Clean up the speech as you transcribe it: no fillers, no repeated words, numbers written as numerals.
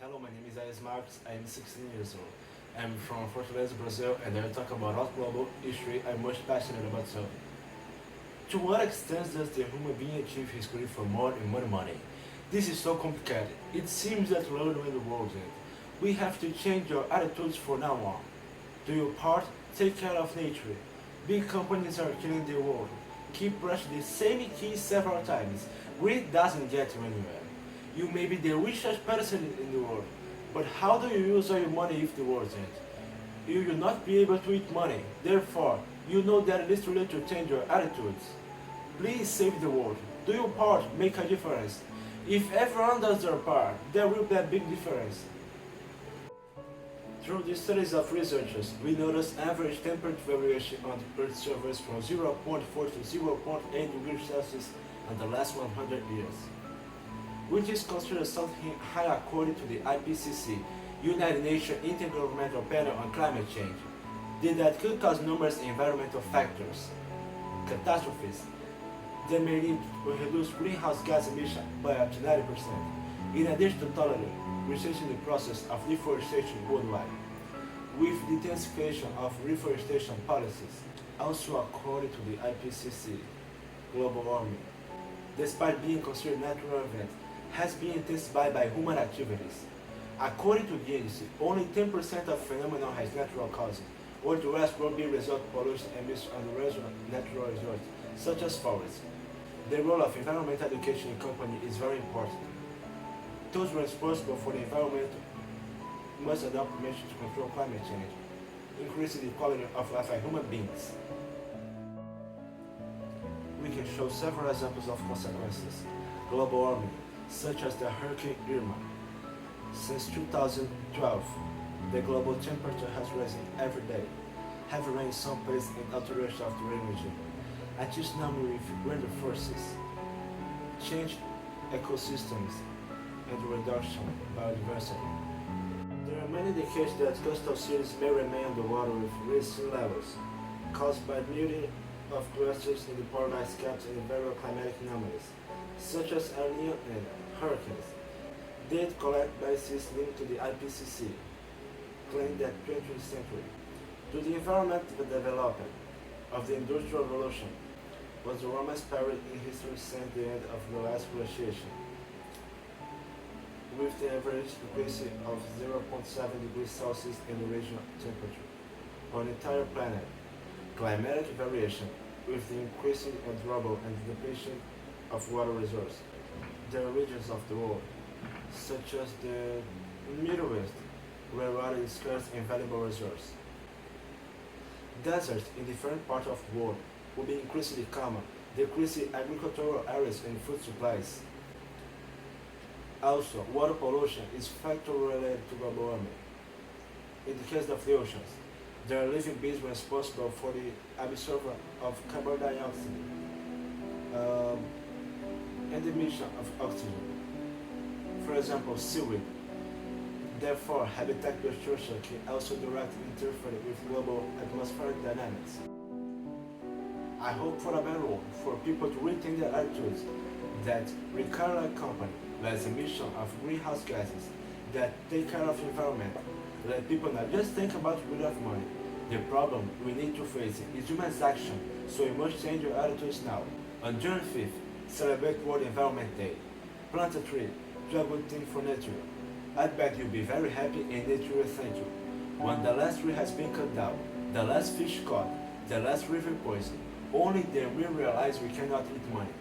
Hello, my name is Isaias Marques. I am 16 years old. I'm from Fortaleza, Brazil, and I will talk about what global history I'm most passionate about. So, to what extent does the human being achieve his career for more and more money? This is so complicated. It seems that we're in the world end. We have to change our attitudes from now on. Do your part, take care of nature. Big companies are killing the world. Keep brushing the same key several times. Greed doesn't get you anywhere. You may be the richest person in the world, but how do you use all your money if the world ends? You will not be able to eat money. Therefore, you know that it is too late to change your attitudes. Please save the world. Do your part, make a difference. If everyone does their part, there will be a big difference. Through the studies of researchers, we notice average temperature variation on the Earth's surface from 0.4 to 0.8 degrees Celsius in the last 100 years, which is considered something high according to the IPCC, United Nations Intergovernmental Panel on Climate Change. That could cause numerous environmental factors, catastrophes, that may lead to reduce greenhouse gas emissions by up to 90%, in addition to totally researching the process of deforestation worldwide, with the intensification of reforestation policies. Also according to the IPCC, global warming, despite being considered a natural event, has been intensified by human activities. According to the agency, only 10% of phenomenon has natural causes, or the rest will be result of pollution emissions on the natural resources, such as forests. The role of environmental education in company is very important. Those responsible for the environment must adopt measures to control climate change, increasing the quality of life of human beings. We can show several examples of consequences. Global warming, such as the Hurricane Irma. Since 2012, the global temperature has risen every day. Heavy rain in some places and alteration of the rain regime. A tsunami with greater forces. Changed ecosystems and reduction biodiversity. There are many indications that coastal cities may remain underwater with raised sea levels, caused by melting of glaciers in the polar ice caps and various climatic anomalies, such as El Niño and hurricanes. Data collected by CIS linked to the IPCC claim that 20th century, to the environmental development of the Industrial Revolution, was the warmest period in history since the end of the last glaciation, with the average increase of 0.7 degrees Celsius in the regional temperature on the entire planet. Climatic variation, with the increasing of rubble and the depletion of water resources. There are regions of the world, such as the Middle East, where water is scarce and valuable resource. Deserts in different parts of the world will be increasingly common, decreasing agricultural areas and food supplies. Also, water pollution is factor related to global warming. In the case of the oceans, there are living beings responsible for the absorption of carbon dioxide and the emission of oxygen. For example, seaweed. Therefore, habitat destruction can also directly interfere with global atmospheric dynamics. I hope for a better world, for people to rethink their attitudes that require a company less emission of greenhouse gases, that take care of environment, let people not just think about rid of money. The problem we need to face is human action, so we must change our attitudes now. On June 5th, celebrate World Environment Day. Plant a tree, do a good thing for nature. I bet you'll be very happy and nature will thank you. When the last tree has been cut down, the last fish caught, the last river poisoned, only then we realize we cannot eat money.